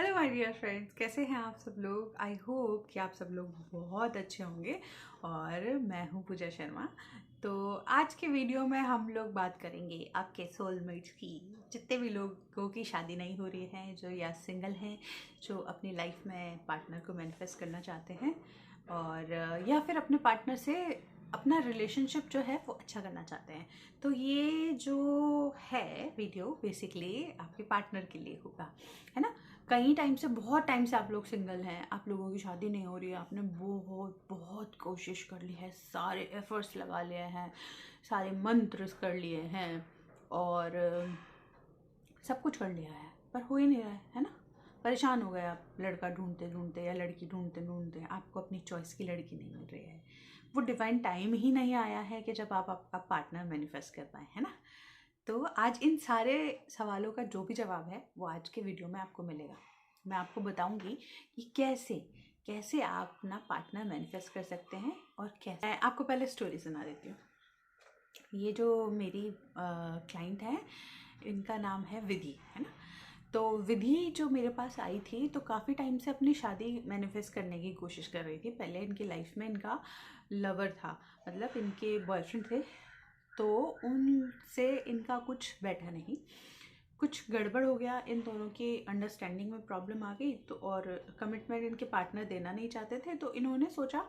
Hello my dear friends, कैसे हैं आप सब लोग। आई होप कि आप सब लोग बहुत अच्छे होंगे। और मैं हूं पूजा शर्मा। तो आज के वीडियो में हम लोग बात करेंगे आपके सोलमेट्स की। जितने भी लोगों की शादी नहीं हो रही है, जो या सिंगल हैं, जो अपनी लाइफ में पार्टनर को मैनिफेस्ट करना चाहते हैं, और या फिर अपने पार्टनर से अपना रिलेशनशिप जो है वो अच्छा करना चाहते हैं। तो ये जो है वीडियो बेसिकली आपके पार्टनर के लिए होगा, है ना। कई टाइम से, बहुत टाइम से आप लोग सिंगल हैं, आप लोगों की शादी नहीं हो रही है, आपने बहुत बहुत कोशिश कर ली है, सारे एफर्ट्स लगा लिए हैं, सारे मंत्र कर लिए हैं, और सब कुछ कर लिया है, पर हो ही नहीं रहा है ना। परेशान हो गए आप, लड़का ढूंढते ढूंढते या लड़की ढूंढते ढूंढते, आपको अपनी चॉइस की लड़की नहीं मिल रही है। वो डिवाइन टाइम ही नहीं आया है कि जब आप आपका पार्टनर मैनिफेस्ट कर पाए, है ना। तो आज इन सारे सवालों का जो भी जवाब है वो आज के वीडियो में आपको मिलेगा। मैं आपको बताऊंगी कि कैसे कैसे आप अपना पार्टनर मैनिफेस्ट कर सकते हैं, और कैसे। मैं आपको पहले स्टोरी सुना देती हूँ। ये जो मेरी क्लाइंट है, इनका नाम है विधि, है ना। तो विधि जो मेरे पास आई थी, तो काफ़ी टाइम से अपनी शादी मैनिफेस्ट करने की कोशिश कर रही थी। पहले इनकी लाइफ में इनका लवर था, मतलब इनके बॉयफ्रेंड थे, तो उनसे इनका कुछ बैठा नहीं, कुछ गड़बड़ हो गया, इन दोनों की अंडरस्टैंडिंग में प्रॉब्लम आ गई। तो और कमिटमेंट इनके पार्टनर देना नहीं चाहते थे, तो इन्होंने सोचा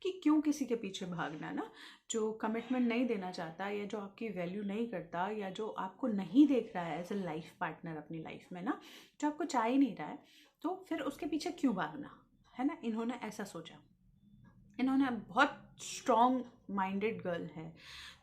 कि क्यों किसी के पीछे भागना ना। जो कमिटमेंट नहीं देना चाहता, या जो आपकी वैल्यू नहीं करता, या जो आपको नहीं देख रहा है एज ए लाइफ पार्टनर अपनी लाइफ में ना, जो आपको चाह ही नहीं रहा है, तो फिर उसके पीछे क्यों भागना, है ना। इन्होंने ऐसा सोचा। इन्होंने बहुत स्ट्रॉन्ग माइंडेड गर्ल है।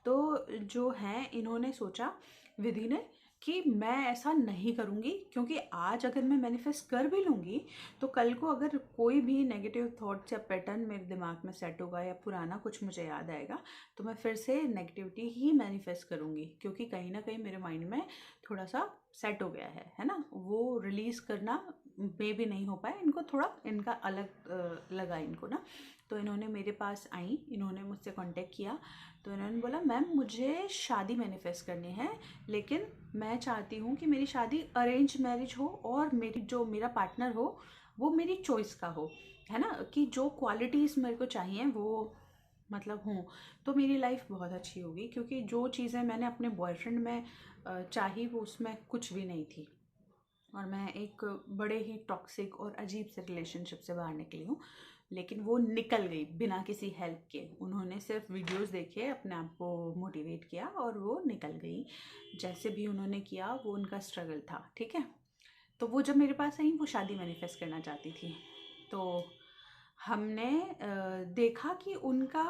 तो जो है, इन्होंने सोचा, विधि ने, कि मैं ऐसा नहीं करूँगी, क्योंकि आज अगर मैं मैनिफेस्ट कर भी लूँगी, तो कल को अगर कोई भी नेगेटिव थॉट्स या पैटर्न मेरे दिमाग में सेट होगा, या पुराना कुछ मुझे याद आएगा, तो मैं फिर से नेगेटिविटी ही मैनिफेस्ट करूँगी, क्योंकि कहीं ना कहीं मेरे माइंड में थोड़ा सा सेट हो गया है ना। वो रिलीज़ करना मे भी नहीं हो पाया, इनको थोड़ा इनका अलग लगा इनको ना। तो इन्होंने मेरे पास आई, इन्होंने मुझसे कांटेक्ट किया। तो इन्होंने बोला, मैम मुझे शादी मैनिफेस्ट करनी है, लेकिन मैं चाहती हूँ कि मेरी शादी अरेंज मैरिज हो, और मेरी जो मेरा पार्टनर हो वो मेरी चॉइस का हो, है ना। कि जो क्वालिटीज़ मेरे को चाहिए वो मतलब हूँ, तो मेरी लाइफ बहुत अच्छी होगी। क्योंकि जो चीज़ें मैंने अपने बॉयफ्रेंड में चाही, वो उसमें कुछ भी नहीं थी, और मैं एक बड़े ही टॉक्सिक और अजीब से रिलेशनशिप से बाहर निकली हूँ। लेकिन वो निकल गई बिना किसी हेल्प के। उन्होंने सिर्फ वीडियोस देखे, अपने आप को मोटिवेट किया, और वो निकल गई। जैसे भी उन्होंने किया, वो उनका स्ट्रगल था, ठीक है। तो वो जब मेरे पास आई, वो शादी मैनिफेस्ट करना चाहती थी। तो हमने देखा कि उनका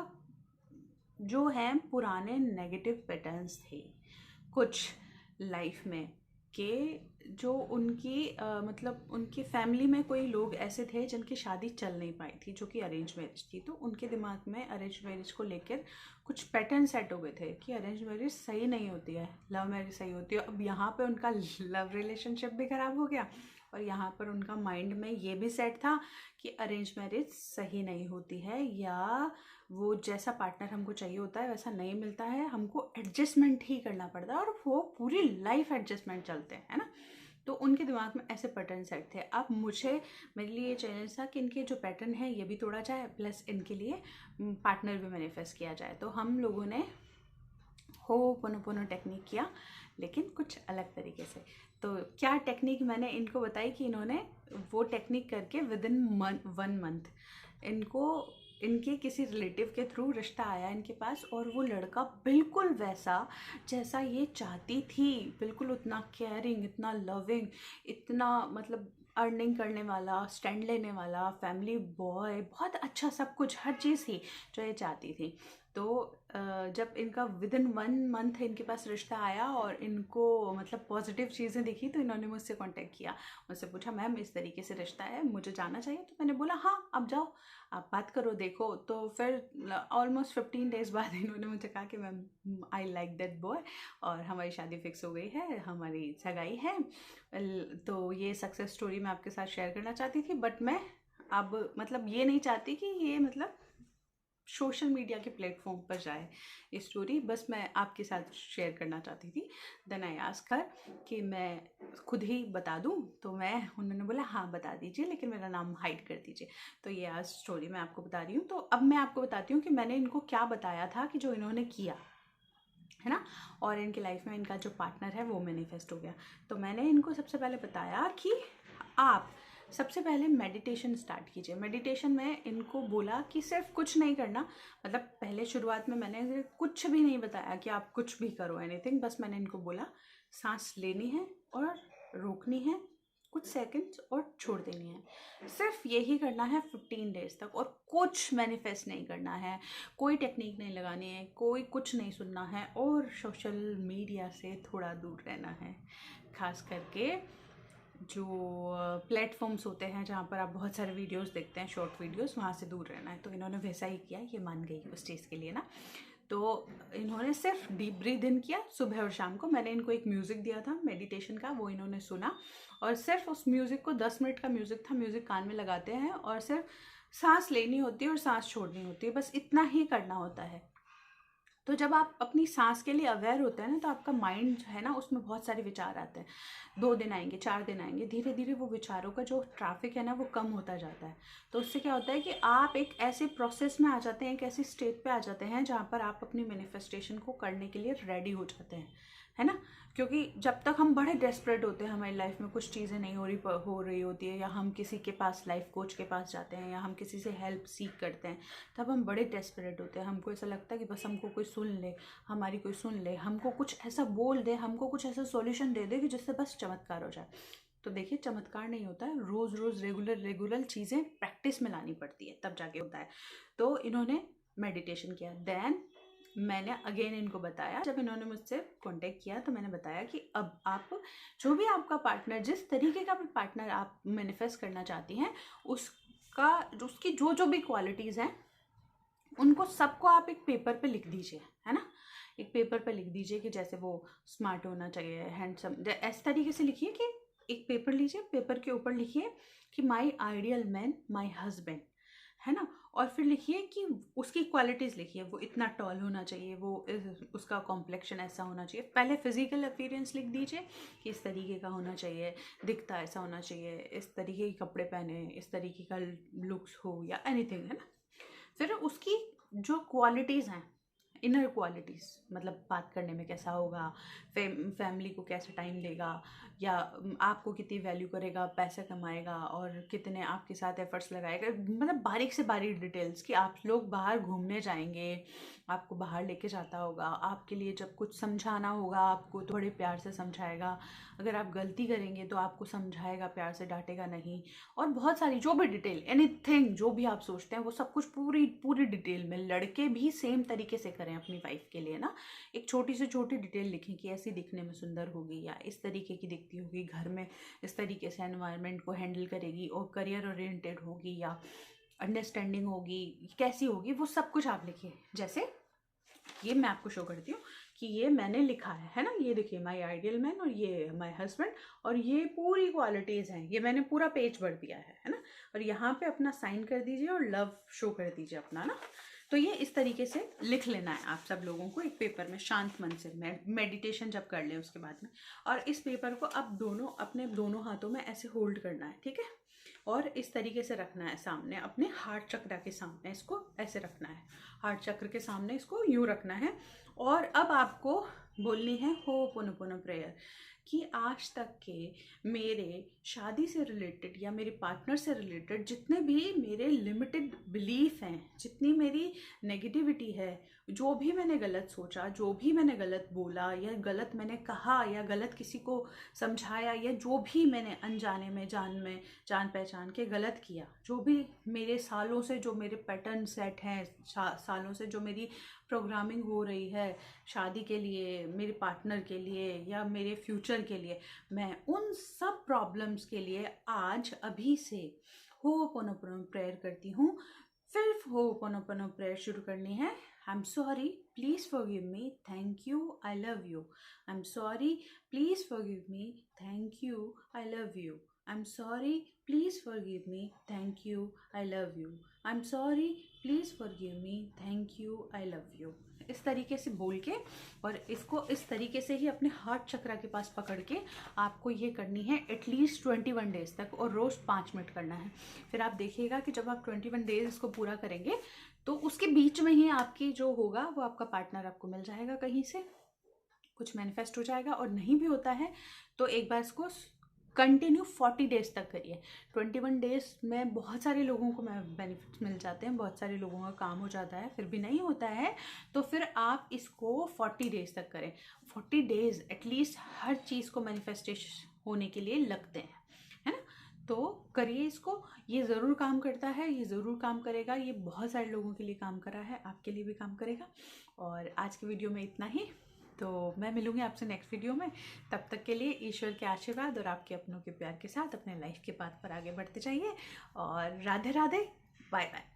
जो है पुराने नेगेटिव पैटर्न्स थे कुछ लाइफ में, के जो उनकी मतलब उनकी फैमिली में कोई लोग ऐसे थे जिनकी शादी चल नहीं पाई थी, जो कि अरेंज मैरिज थी। तो उनके दिमाग में अरेंज मैरिज को लेकर कुछ पैटर्न सेट हो गए थे कि अरेंज मैरिज सही नहीं होती है, लव मैरिज सही होती है। अब यहाँ पे उनका लव रिलेशनशिप भी खराब हो गया, और यहाँ पर उनका माइंड में ये भी सेट था कि अरेंज मैरिज सही नहीं होती है, या वो जैसा पार्टनर हमको चाहिए होता है वैसा नहीं मिलता है, हमको एडजस्टमेंट ही करना पड़ता है, और वो पूरी लाइफ एडजस्टमेंट चलते हैं, है ना। तो उनके दिमाग में ऐसे पैटर्न सेट थे। अब मुझे, मेरे लिए ये चैलेंज था कि इनके जो पैटर्न है ये भी तोड़ा जाए, प्लस इनके लिए पार्टनर भी मैनिफेस्ट किया जाए। तो हम लोगों ने हो पोनो टेक्निक किया, लेकिन कुछ अलग तरीके से। तो क्या टेक्निक मैंने इनको बताई कि इन्होंने वो टेक्निक करके विद इन 1 मंथ इनको इनके किसी रिलेटिव के थ्रू रिश्ता आया इनके पास, और वो लड़का बिल्कुल वैसा जैसा ये चाहती थी, बिल्कुल उतना केयरिंग, इतना लविंग, इतना मतलब अर्निंग करने वाला, स्टैंड लेने वाला, फैमिली बॉय, बहुत अच्छा सब कुछ, हर चीज़ थी जो ये चाहती थी। तो जब इनका विद इन 1 मंथ इनके पास रिश्ता आया, और इनको मतलब पॉजिटिव चीज़ें दिखी, तो इन्होंने मुझसे कांटेक्ट किया, मुझसे पूछा, मैम इस तरीके से रिश्ता है, मुझे जाना चाहिए। तो मैंने बोला, हाँ आप जाओ, आप बात करो, देखो। तो फिर ऑलमोस्ट 15 डेज बाद इन्होंने मुझे कहा कि ma'am I like that boy, और हमारी शादी फिक्स हो गई है, हमारी सगाई है। तो ये सक्सेस स्टोरी मैं आपके साथ शेयर करना चाहती थी, बट मैं अब मतलब ये नहीं चाहती कि ये मतलब सोशल मीडिया के प्लेटफॉर्म पर जाए ये स्टोरी, बस मैं आपके साथ शेयर करना चाहती थी। देन आई आस्क्ड हर कि मैं खुद ही बता दूं, तो उन्होंने बोला हाँ बता दीजिए, लेकिन मेरा नाम हाइड कर दीजिए। तो ये आज स्टोरी मैं आपको बता रही हूँ। तो अब मैं आपको बताती हूँ कि मैंने इनको क्या बताया था कि जो इन्होंने किया है ना, और इनकी लाइफ में इनका जो पार्टनर है वो मैनिफेस्ट हो गया। तो मैंने इनको सबसे पहले बताया कि आप सबसे पहले मेडिटेशन स्टार्ट कीजिए। मेडिटेशन में इनको बोला कि सिर्फ कुछ नहीं करना, मतलब पहले शुरुआत में मैंने कुछ भी नहीं बताया कि आप कुछ भी करो एनीथिंग, बस मैंने इनको बोला सांस लेनी है और रोकनी है कुछ सेकंड्स और छोड़ देनी है। सिर्फ यही करना है 15 डेज तक, और कुछ मैनिफेस्ट नहीं करना है, कोई टेक्निक नहीं लगानी है, कोई कुछ नहीं सुनना है, और सोशल मीडिया से थोड़ा दूर रहना है। खास करके जो प्लेटफॉर्म्स होते हैं जहाँ पर आप बहुत सारे वीडियोस देखते हैं, शॉर्ट वीडियोस, वहाँ से दूर रहना है। तो इन्होंने वैसा ही किया, ये मान गई उस चीज़ के लिए ना। तो इन्होंने सिर्फ डीप ब्रीथ इन किया सुबह और शाम को। मैंने इनको एक म्यूज़िक दिया था मेडिटेशन का, वो इन्होंने सुना, और सिर्फ उस म्यूज़िक को 10 मिनट का म्यूज़िक था, म्यूज़िक कान में लगाते हैं और सिर्फ सांस लेनी होती है और सांस छोड़नी होती है, बस इतना ही करना होता है। तो जब आप अपनी सांस के लिए अवेयर होते हैं ना, तो आपका माइंड जो है ना, उसमें बहुत सारे विचार आते हैं। 2 दिन आएंगे, 4 दिन आएंगे, धीरे धीरे वो विचारों का जो ट्रैफिक है ना वो कम होता जाता है। तो उससे क्या होता है कि आप एक ऐसे प्रोसेस में आ जाते हैं, एक ऐसी स्टेट पे आ जाते हैं जहाँ पर आप अपनी मैनिफेस्टेशन को करने के लिए रेडी हो जाते हैं, है ना। क्योंकि जब तक हम बड़े डेस्परेट होते हैं, हमारी लाइफ में कुछ चीज़ें नहीं हो रही होती है, या हम किसी के पास लाइफ कोच के पास जाते हैं, या हम किसी से हेल्प सीख करते हैं, तब हम बड़े डेस्परेट होते हैं। हमको ऐसा लगता है कि बस हमको कोई सुन ले, हमारी कोई सुन ले, हमको कुछ ऐसा बोल दे, हमको कुछ ऐसा सॉल्यूशन दे दे कि जिससे बस चमत्कार हो जाए। तो देखिए, चमत्कार नहीं होता है, रोज़ रोज़ रेगुलर चीज़ें प्रैक्टिस में लानी पड़ती है, तब जाके होता है। तो इन्होंने मेडिटेशन किया। देन मैंने अगेन इनको बताया, जब इन्होंने मुझसे कांटेक्ट किया तो मैंने बताया कि अब आप जो भी आपका पार्टनर, जिस तरीके का भी पार्टनर आप मैनिफेस्ट करना चाहती हैं, उसकी जो जो भी क्वालिटीज़ हैं उनको सबको आप एक पेपर पे लिख दीजिए, है ना। एक पेपर पे लिख दीजिए कि जैसे वो स्मार्ट होना चाहिए, हैंडसम, इस तरीके से लिखिए कि एक पेपर लीजिए, पेपर के ऊपर लिखिए कि माई आइडियल मैन माई हस्बैंड, है ना। और फिर लिखिए कि उसकी क्वालिटीज़ लिखिए, वो इतना टॉल होना चाहिए, उसका कॉम्प्लेक्शन ऐसा होना चाहिए। पहले फिजिकल अपीयरेंस लिख दीजिए कि इस तरीके का होना चाहिए, दिखता ऐसा होना चाहिए, इस तरीके के कपड़े पहने, इस तरीके का लुक्स हो, या एनीथिंग, है ना। फिर उसकी जो क्वालिटीज़ हैं, इनर क्वालिटीज़, मतलब बात करने में कैसा होगा, फैमिली को कैसे टाइम देगा, या आपको कितनी वैल्यू करेगा, पैसा कमाएगा, और कितने आपके साथ एफर्ट्स लगाएगा, मतलब बारीक से बारीक डिटेल्स। कि आप लोग बाहर घूमने जाएंगे, आपको बाहर लेके जाता होगा, आपके लिए जब कुछ समझाना होगा आपको तो बड़े प्यार से समझाएगा, अगर आप गलती करेंगे तो आपको समझाएगा, प्यार से डांटेगा नहीं। और बहुत सारी जो भी डिटेल, एनीथिंग जो भी आप सोचते हैं वो सब कुछ पूरी पूरी डिटेल में। लड़के भी सेम तरीके से करें अपनी वाइफ के लिए ना, एक छोटी से छोटी डिटेल लिखें कि ऐसी दिखने में सुंदर होगी, या इस तरीके की दिखती होगी, घर में इस तरीके से एनवायरनमेंट को हैंडल करेगी, और करियर ओरिएंटेड होगी, या अंडरस्टैंडिंग होगी, कैसी होगी, वो सब कुछ आप लिखिए। जैसे ये मैं आपको शो करती हूँ कि ये मैंने लिखा है ना, ये देखिए माय आइडियल मैन, और ये माय हस्बैंड, और ये पूरी क्वालिटीज़ हैं, ये मैंने पूरा पेज भर दिया है ना। और यहाँ पे अपना साइन कर दीजिए और लव शो कर दीजिए अपना ना। तो ये इस तरीके से लिख लेना है आप सब लोगों को एक पेपर में, शांत मन से, मेडिटेशन जब कर लें उसके बाद में। और इस पेपर को आप अपने दोनों हाथों में ऐसे होल्ड करना है, ठीक है। और इस तरीके से रखना है सामने, अपने हार्ट चक्र के सामने इसको ऐसे रखना है, हार्ट चक्र के सामने इसको यूँ रखना है। और अब आपको बोलनी है होपोनोपोनो प्रेयर कि आज तक के मेरे शादी से रिलेटेड या मेरे पार्टनर से रिलेटेड जितने भी मेरे लिमिटेड बिलीफ हैं, जितनी मेरी नेगेटिविटी है, जो भी मैंने गलत सोचा, जो भी मैंने गलत बोला, या गलत मैंने कहा, या गलत किसी को समझाया, या जो भी मैंने अनजाने में जान पहचान के गलत किया, जो भी मेरे सालों से जो मेरे पैटर्न सेट हैं, सालों से जो मेरी प्रोग्रामिंग हो रही है शादी के लिए, मेरे पार्टनर के लिए, या मेरे फ्यूचर के लिए, मैं उन सब प्रॉब्लम्स के लिए आज अभी से होपोनोपोनो प्रेयर करती हूँ। फिर होपोनोपोनो प्रेयर शुरू करनी है। I am sorry, please forgive me, thank you, I love you. I am sorry, please forgive me, thank you, I love you. I'm sorry, please forgive me, thank you, I love you. I'm sorry, please forgive me, thank you, I love you. इस तरीके से बोल के और इसको इस तरीके से ही अपने हार्ट चक्रा के पास पकड़ के आपको ये करनी है एटलीस्ट 21 डेज तक, और रोज़ 5 मिनट करना है। फिर आप देखिएगा कि जब आप 21 डेज इसको पूरा करेंगे तो उसके बीच में ही आपकी जो होगा वो आपका पार्टनर आपको मिल जाएगा, कहीं से कुछ मैनिफेस्ट हो जाएगा। और नहीं भी होता है तो एक बार इसको कंटिन्यू 40 डेज तक करिए। 21 डेज में बहुत सारे लोगों को बेनिफिट्स मिल जाते हैं, बहुत सारे लोगों का काम हो जाता है। फिर भी नहीं होता है तो फिर आप इसको 40 डेज तक करें। 40 डेज एटलीस्ट हर चीज़ को मैनिफेस्टेशन होने के लिए लगते हैं, है ना। तो करिए इसको, ये ज़रूर काम करता है, ये ज़रूर काम करेगा। ये बहुत सारे लोगों के लिए काम करा है, आपके लिए भी काम करेगा। और आज की वीडियो में इतना ही। तो मैं मिलूंगी आपसे नेक्स्ट वीडियो में। तब तक के लिए ईश्वर के आशीर्वाद और आपके अपनों के प्यार के साथ अपने लाइफ के पाथ पर आगे बढ़ते जाइए। और राधे राधे, बाय बाय।